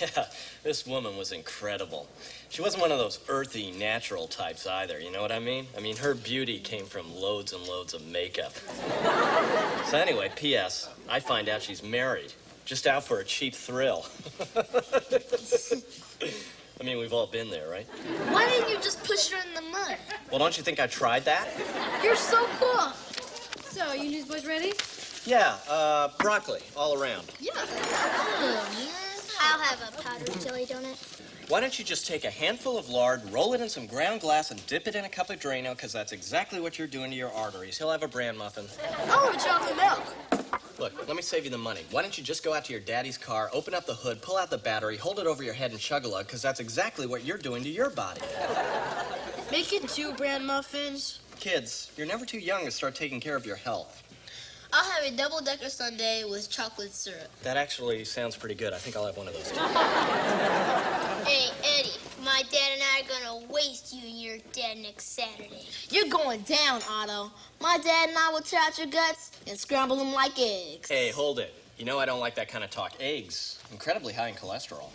Yeah, this woman was incredible. She wasn't one of those earthy, natural types either, you know what I mean? I mean, her beauty came from loads and loads of makeup. So anyway, P.S., I find out she's married, just out for a cheap thrill. I mean, we've all been there, right? Why didn't you just push her in the mud? Well, don't you think I tried that? You're so cool. So, you newsboys ready? Yeah, broccoli, all around. Yeah. I'll have a powdered jelly donut. Why don't you just take a handful of lard, roll it in some ground glass, and dip it in a cup of Drano, because that's exactly what you're doing to your arteries. He'll have a bran muffin. Oh, chocolate milk. Look, let me save you the money. Why don't you just go out to your daddy's car, open up the hood, pull out the battery, hold it over your head, and chug-a-lug, because that's exactly what you're doing to your body. Make it 2 bran muffins. Kids, you're never too young to start taking care of your health. I'll have a double-decker sundae with chocolate syrup. That actually sounds pretty good. I think I'll have one of those, too. Hey, Eddie, my dad and I are gonna waste you and your dad next Saturday. You're going down, Otto. My dad and I will tear out your guts and scramble them like eggs. Hey, hold it. You know I don't like that kind of talk. Eggs, incredibly high in cholesterol.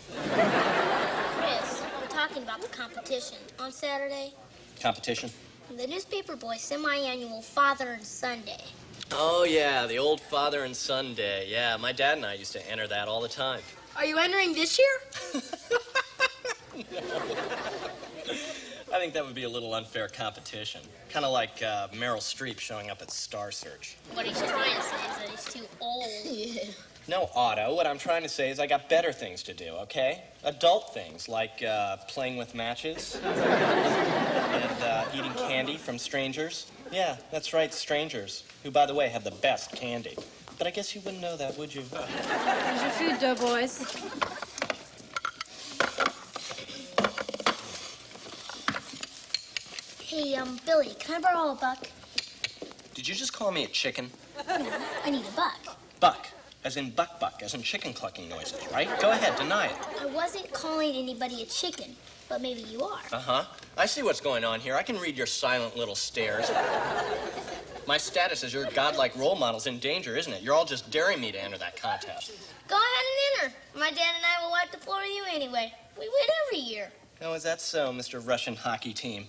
Chris, we're talking about the competition on Saturday. Competition? The Newspaper Boys semi-annual Father and Son Day. Oh, yeah, the old father and son day. Yeah, my dad and I used to enter that all the time. Are you entering this year? No. I think that would be a little unfair competition. Kind of like Meryl Streep showing up at Star Search. What he's trying to say is that he's too old. Yeah. No, Otto, what I'm trying to say is I got better things to do, okay? Adult things, like playing with matches and eating candy from strangers. Yeah, that's right, strangers, who, by the way, have the best candy. But I guess you wouldn't know that, would you? Here's your food, doughboys. Hey, Billy, can I borrow a buck? Did you just call me a chicken? No, I need a buck. Buck, as in buck, as in chicken clucking noises, right? Go ahead, deny it. I wasn't calling anybody a chicken, but maybe you are. Uh-huh. I see what's going on here. I can read your silent little stares. My status as your godlike role model's in danger, isn't it? You're all just daring me to enter that contest. Go ahead and enter. My dad and I will wipe the floor with you anyway. We win every year. Oh, is that so, Mr. Russian hockey team?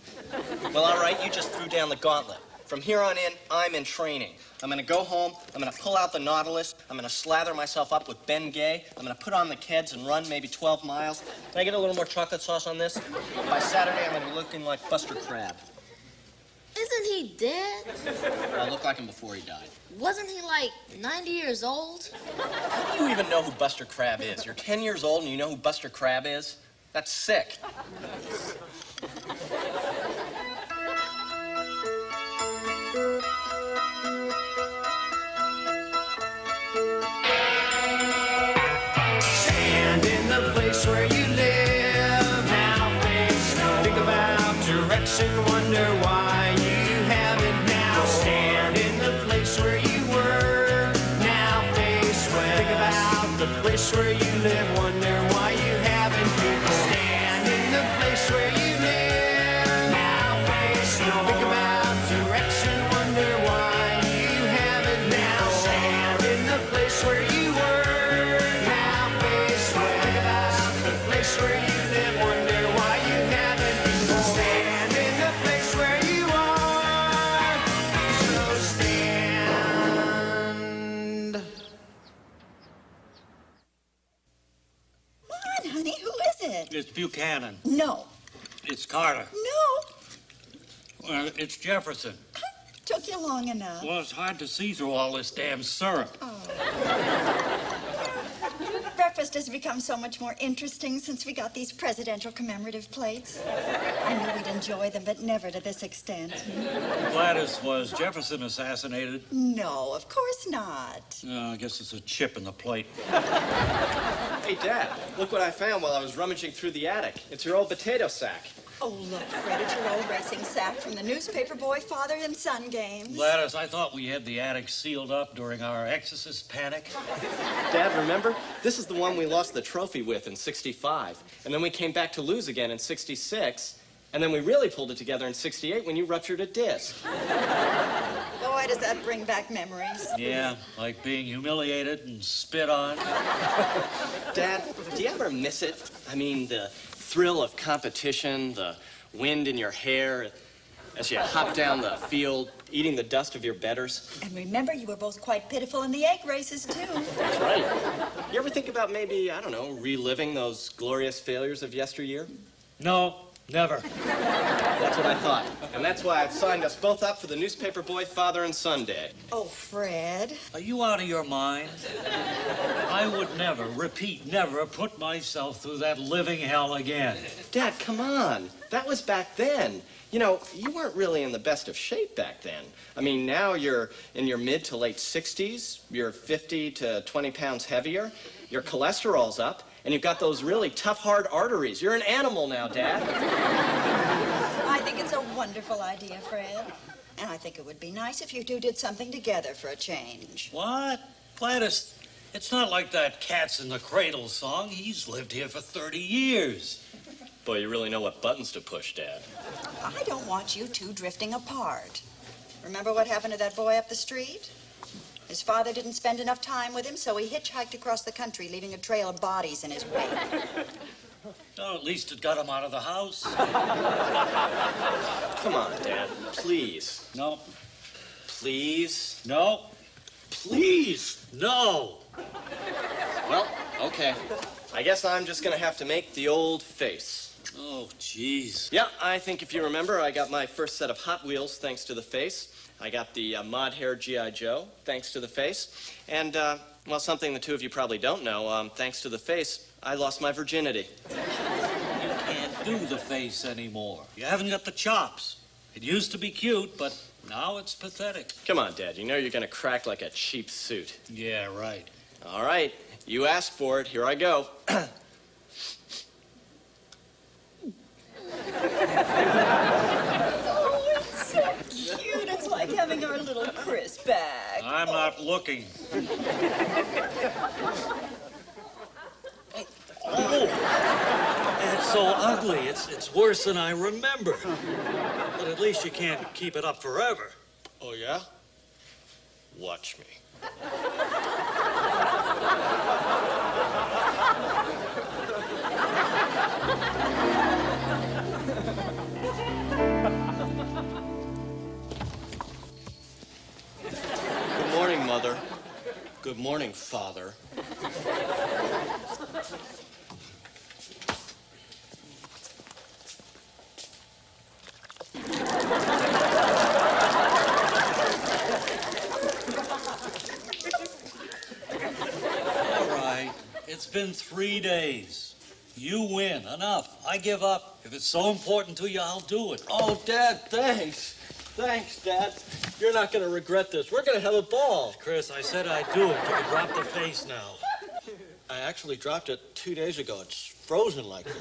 Well, all right, you just threw down the gauntlet. From here on in, I'm in training. I'm gonna go home, I'm gonna pull out the Nautilus, I'm gonna slather myself up with Ben Gay, I'm gonna put on the Keds and run maybe 12 miles. Can I get a little more chocolate sauce on this? By Saturday, I'm gonna be looking like Buster Crabbe. Isn't he dead? I look like him before he died. Wasn't he like 90 years old? How do you even know who Buster Crabbe is? You're 10 years old and you know who Buster Crabbe is? That's sick. Stand in the place where you live. Now face no. Think about direction, wonder why you haven't now. Stand in the place where you were. Now face west. Think about the place where you live, wonder why you haven't before. Stand in the place where you live. Now face no. Think about direction, wonder why you haven't now. Stand in the place where you were. Now face west. Think about the place where you live, wonder why you haven't before. Stand in the place where you are. So stand. What, honey? Who is it? It's Buchanan. No. It's Carter. No. Well, it's Jefferson. Took you long enough. Well, it's hard to see through all this damn syrup. Breakfast has become so much more interesting since we got these presidential commemorative plates. I knew we'd enjoy them, but never to this extent. Gladys, was Jefferson assassinated? No, of course not. I guess it's a chip in the plate. Hey, Dad, look what I found while I was rummaging through the attic. It's your old potato sack. Oh, look, Fred, it's your old racing sack from the Newspaper Boy father and son games. Gladys, I thought we had the attic sealed up during our exorcist panic. Dad, remember? This is the one we lost the trophy with in '65. And then we came back to lose again in '66. And then we really pulled it together in '68 when you ruptured a disc. Boy, Why does that bring back memories? Yeah, like being humiliated and spit on. Dad, do you ever miss it? I mean, the thrill of competition, the wind in your hair as you hop down the field, eating the dust of your betters. And remember, you were both quite pitiful in the egg races, too. That's right. You ever think about maybe, I don't know, reliving those glorious failures of yesteryear? No, never. That's what I thought. And that's why I've signed us both up for the Newspaper Boy Father and Son Day. Oh, Fred. Are you out of your mind? I would never, repeat, never put myself through that living hell again. Dad, come on. That was back then. You know, you weren't really in the best of shape back then. I mean, now you're in your mid to late 60s. You're 50 to 20 pounds heavier. Your cholesterol's up, and you've got those really tough, hard arteries. You're an animal now, Dad. I think it's a wonderful idea, Fred. And I think it would be nice if you two did something together for a change. What? Gladys, it's not like that Cats in the Cradle song. He's lived here for 30 years. Boy, you really know what buttons to push, Dad. I don't want you two drifting apart. Remember what happened to that boy up the street? His father didn't spend enough time with him, so he hitchhiked across the country, leaving a trail of bodies in his wake. Oh, at least it got him out of the house. Come on, Dad. Please. No. Please. No. Please. No. Well, okay. I guess I'm just gonna have to make the old face. Oh, jeez. Yeah, I think if you remember, I got my first set of Hot Wheels thanks to the face. I got the mod hair G.I. Joe thanks to the face. And, well, something the two of you probably don't know, thanks to the face, I lost my virginity. You can't do the face anymore. You haven't got the chops. It used to be cute, but now it's pathetic. Come on, Dad, you know you're gonna crack like a cheap suit. Yeah, right. All right, you asked for it. Here I go. Oh, it's so cute. It's like having our little Chris back. I'm not looking. Oh, it's so ugly. It's worse than I remember. But at least you can't keep it up forever. Oh, yeah? Watch me. Good morning, Mother. Good morning, Father. All right. It's been 3 days. You win. Enough. I give up. If it's so important to you, I'll do it. Oh, Dad, thanks. Thanks, Dad. You're not going to regret this. We're going to have a ball. Chris, I said I'd do it. You can drop the face now. I actually dropped it 2 days ago. It's frozen like this.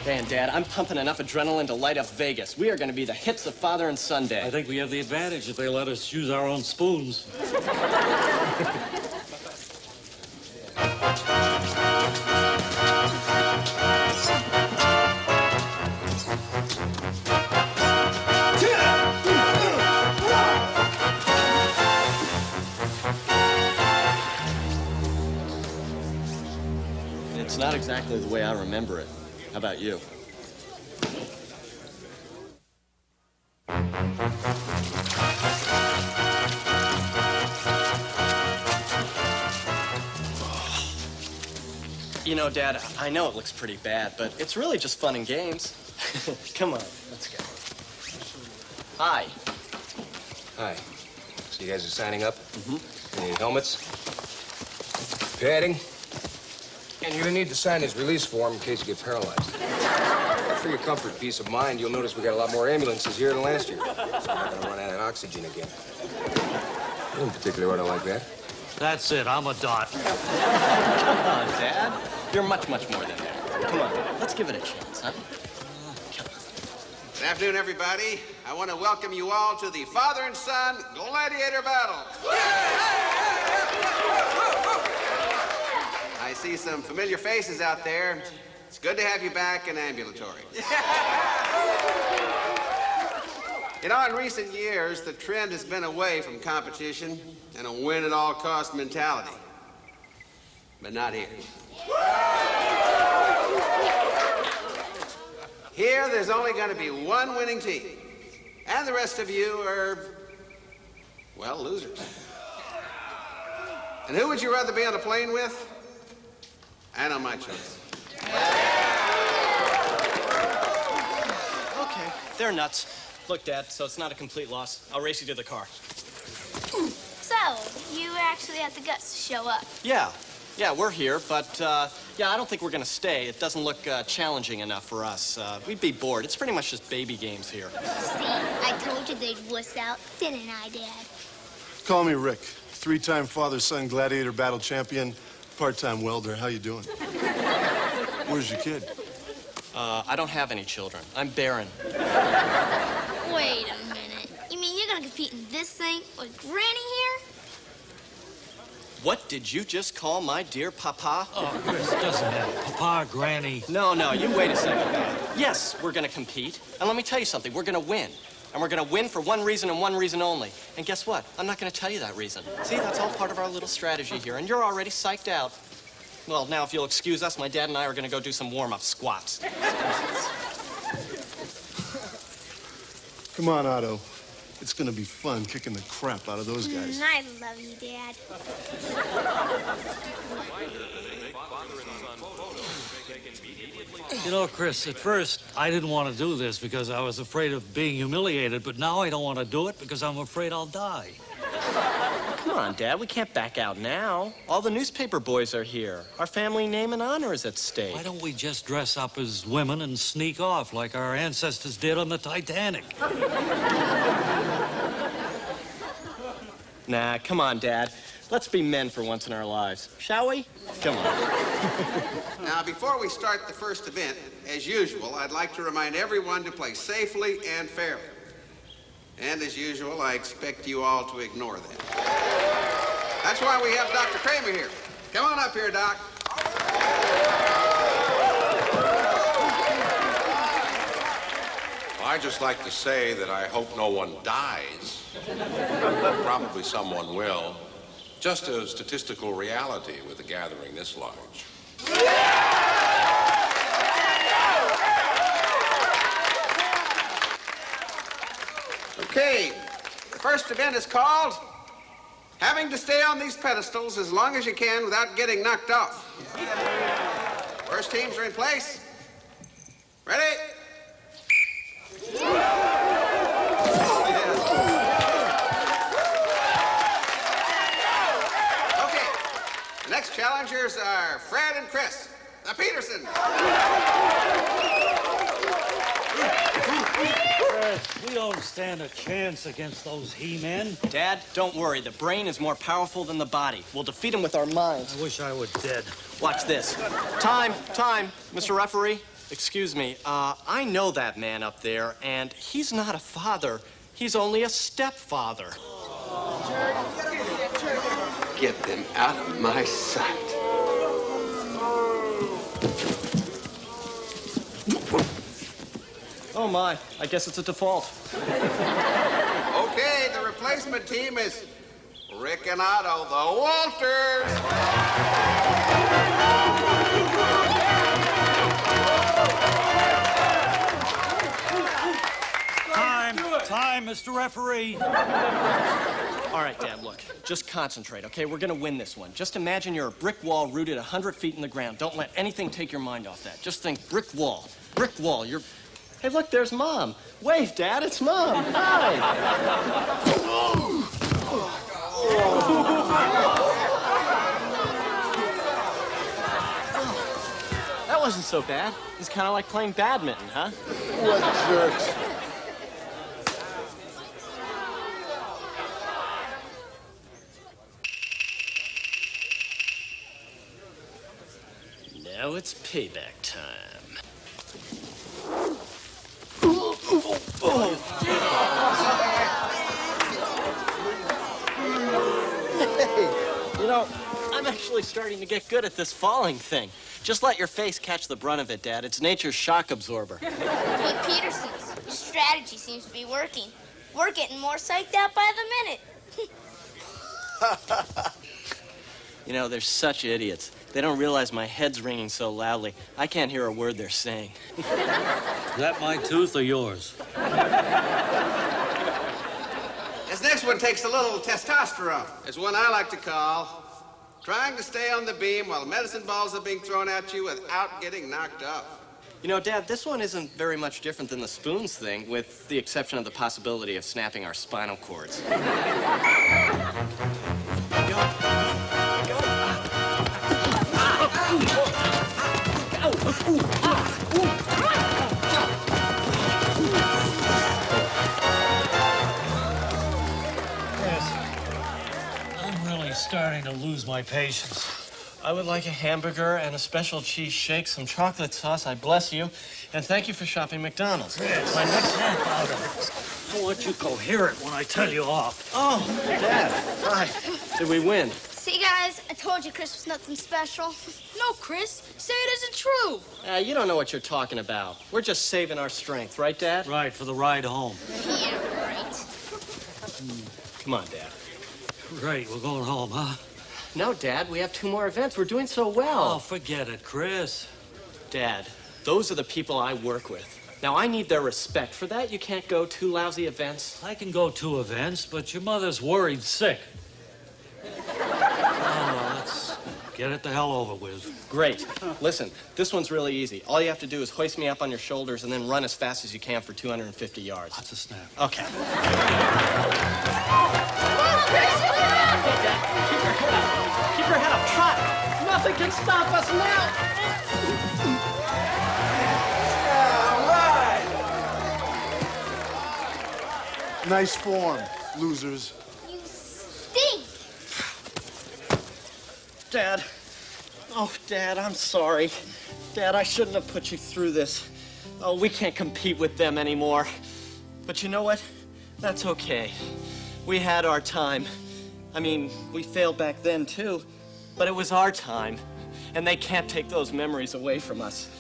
Man, Dad, I'm pumping enough adrenaline to light up Vegas. We are going to be the hits of Father and Son Day. I think we have the advantage if they let us use our own spoons. It's not exactly the way I remember it. How about you? You know, Dad, I know it looks pretty bad, but it's really just fun and games. Come on, let's go. Hi. Hi. So you guys are signing up? Any helmets? Padding? And you're gonna need to sign this release form in case you get paralyzed. For your comfort and peace of mind, you'll notice we got a lot more ambulances here than last year. So we're not gonna run out of oxygen again. You in particular, I don't like that. That's it. I'm a dot. Come on, Dad. You're much, much more than that. Come on, let's give it a chance, huh? Good afternoon, everybody. I want to welcome you all to the father and son gladiator battle. I see some familiar faces out there. It's good to have you back in ambulatory. You know, in recent years, the trend has been away from competition and a win-at-all-cost mentality. But not here. Here, there's only going to be one winning team. And the rest of you are, well, losers. And who would you rather be on a plane with? I know my choice. Okay, they're nuts. Look, Dad, so it's not a complete loss. I'll race you to the car. So, you actually have the guts to show up. Yeah, we're here, but, yeah, I don't think we're gonna stay. It doesn't look challenging enough for us. We'd be bored. It's pretty much just baby games here. See, I told you they'd wuss out, didn't I, Dad? Call me Rick, three-time father-son gladiator battle champion, part-time welder. How you doing? Where's your kid? I don't have any children. I'm barren. Wait a minute. You mean you're gonna compete in this thing with Granny here? What did you just call my dear papa? Oh, Chris, doesn't matter. Papa, Granny. No, you wait a second. Yes, we're gonna compete. And let me tell you something, we're gonna win. And we're gonna win for one reason and one reason only. And guess what? I'm not gonna tell you that reason. See, that's all part of our little strategy here, and you're already psyched out. Well, now, if you'll excuse us, my dad and I are gonna go do some warm-up squats. Come on, Otto. It's gonna be fun kicking the crap out of those guys. I love you, Dad. You know, Chris, at first, I didn't want to do this because I was afraid of being humiliated, but now I don't want to do it because I'm afraid I'll die. Come on, Dad, we can't back out now. All the newspaper boys are here. Our family name and honor is at stake. Why don't we just dress up as women and sneak off like our ancestors did on the Titanic? Nah, come on, Dad. Let's be men for once in our lives, shall we? Come on. Now, before we start the first event, as usual, I'd like to remind everyone to play safely and fairly. And as usual, I expect you all to ignore that. That's why we have Dr. Kramer here. Come on up here, Doc. I'd just like to say that I hope no one dies. Probably someone will. Just a statistical reality with a gathering this large. Okay, the first event is called Having to Stay on These Pedestals as Long as You Can Without Getting Knocked Off. First teams are in place. Ready? Okay, the next challengers are Fred and Chris, the Petersons. We don't stand a chance against those he-men. Dad, don't worry. The brain is more powerful than the body. We'll defeat him with our minds. I wish I were dead. Watch this. Time, Mr. Referee. Excuse me. I know that man up there, and he's not a father. He's only a stepfather. Get them out of my sight. Oh, my. I guess it's a default. Okay, the replacement team is Rick and Otto, the Walters. Time, Mr. Referee. All right, Dad, look. Just concentrate, okay? We're gonna win this one. Just imagine you're a brick wall rooted 100 feet in the ground. Don't let anything take your mind off that. Just think brick wall. Brick wall. You're... Hey, look, there's Mom. Wave, Dad, it's Mom. Hi. That wasn't so bad. It's kind of like playing badminton, huh? What jerks. Now it's payback time. Hey, you know, I'm actually starting to get good at this falling thing. Just let your face catch the brunt of it, Dad. It's nature's shock absorber. Hey, Petersons, your strategy seems to be working. We're getting more psyched out by the minute. You know, they're such idiots. They don't realize my head's ringing so loudly. I can't hear a word they're saying. Is that my tooth or yours? This next one takes a little testosterone. It's one I like to call trying to stay on the beam while medicine balls are being thrown at you without getting knocked off. You know, Dad, this one isn't very much different than the spoons thing, with the exception of the possibility of snapping our spinal cords. I'm really starting to lose my patience. I would like a hamburger and a special cheese shake, some chocolate sauce, I bless you, and thank you for shopping McDonald's. Yes. My next half out of it. I want you coherent when I tell you off. Oh, Dad, hi. Did we win? See, guys, I told you Chris was nothing special. No, Chris, say it isn't true. You don't know what you're talking about. We're just saving our strength, right, Dad? Right, for the ride home. Yeah, right. Come on, Dad. Right, we're going home, huh? No, Dad, we have 2 more events. We're doing so well. Oh, forget it, Chris. Dad, those are the people I work with. Now, I need their respect. For that, you can't go 2 lousy events. I can go 2 events, but your mother's worried sick. Oh, let's get it the hell over with. Great. Listen, this one's really easy. All you have to do is hoist me up on your shoulders and then run as fast as you can for 250 yards. That's a snap. Okay. Hey, Dad, keep your head up. Keep your head up. Trot. Nothing can stop us now. Nice form, losers. You stink. Dad. Oh, Dad, I'm sorry. Dad, I shouldn't have put you through this. Oh, we can't compete with them anymore. But you know what? That's okay. We had our time. I mean, we failed back then, too. But it was our time. And they can't take those memories away from us.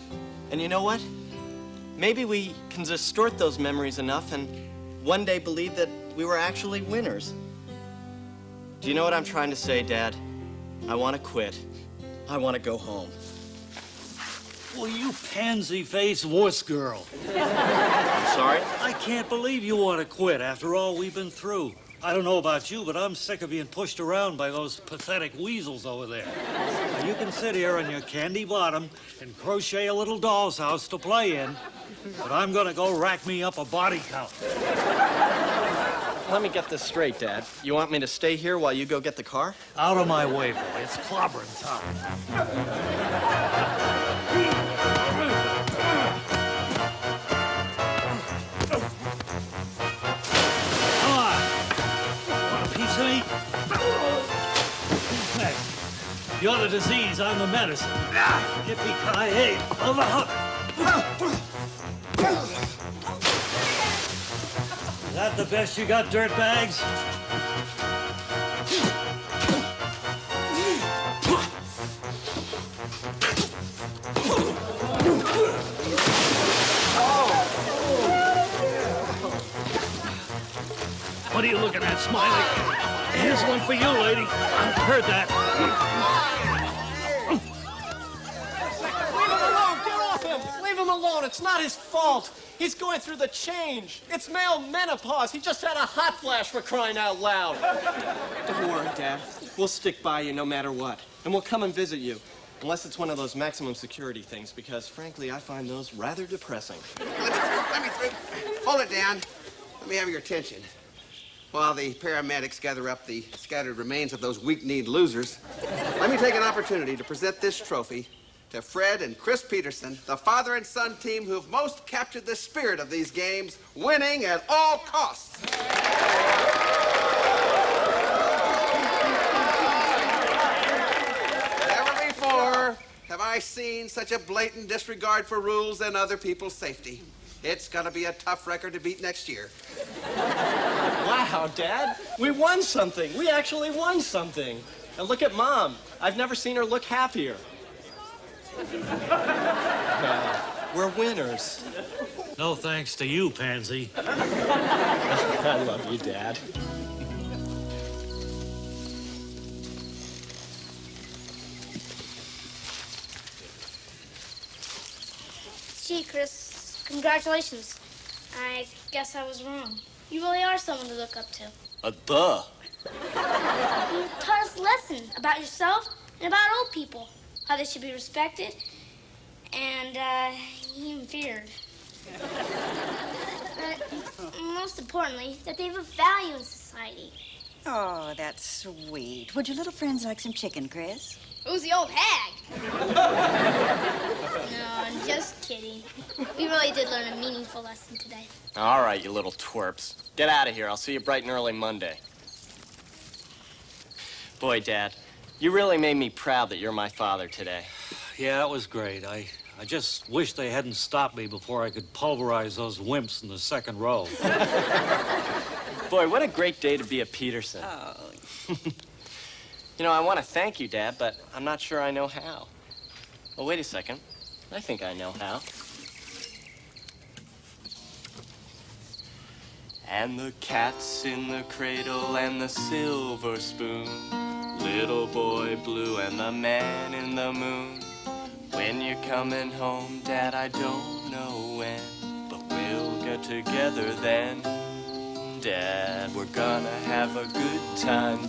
And you know what? Maybe we can distort those memories enough and one day believe that we were actually winners. Do you know what I'm trying to say, Dad? I want to quit. I want to go home. Well, you pansy-faced wuss girl. I'm sorry? I can't believe you want to quit after all we've been through. I don't know about you, but I'm sick of being pushed around by those pathetic weasels over there. Now, you can sit here on your candy bottom and crochet a little doll's house to play in, but I'm gonna go rack me up a body count. Let me get this straight, Dad. You want me to stay here while you go get the car? Out of my way, boy. It's clobbering time. Come on. Want a piece of me? Next. You're the disease, I'm the medicine. Yippee-ki-yay, of a hook. Is that the best you got, dirtbags? What are you looking at, Smiley? Here's one for you, lady. Heard that. Leave him alone! Get off him! Leave him him alone. It's not his fault. He's going through the change. It's male menopause. He just had a hot flash, for crying out loud. Don't worry, Dad. We'll stick by you no matter what. And we'll come and visit you. Unless it's one of those maximum security things, because, frankly, I find those rather depressing. Let me through. Hold it down. Let me have your attention. While the paramedics gather up the scattered remains of those weak-kneed losers, let me take an opportunity to present this trophy to Fred and Chris Peterson, the father and son team who've most captured the spirit of these games, winning at all costs. Never before have I seen such a blatant disregard for rules and other people's safety. It's gonna be a tough record to beat next year. Wow, Dad, we won something. We actually won something. And look at Mom. I've never seen her look happier. We're winners. No thanks to you, Pansy. I love you, Dad. Gee, Chris, congratulations. I guess I was wrong. You really are someone to look up to. Duh. You taught us a lesson about yourself and about old people. How they should be respected and even feared. But most importantly, that they have a value in society. Oh, that's sweet. Would your little friends like some chicken, Chris? Who's the old hag? No, I'm just kidding. We really did learn a meaningful lesson today. All right, you little twerps. Get out of here. I'll see you bright and early Monday. Boy, Dad, you really made me proud that you're my father today. Yeah, it was great. I just wish they hadn't stopped me before I could pulverize those wimps in the second row. Boy, what a great day to be a Peterson. Oh. You know, I want to thank you, Dad, but I'm not sure I know how. Well, wait a second. I think I know how. And the cat's in the cradle and the silver spoon, little boy blue and the man in the moon. When you're coming home, Dad, I don't know when, but we'll get together then. Dad, we're gonna have a good time.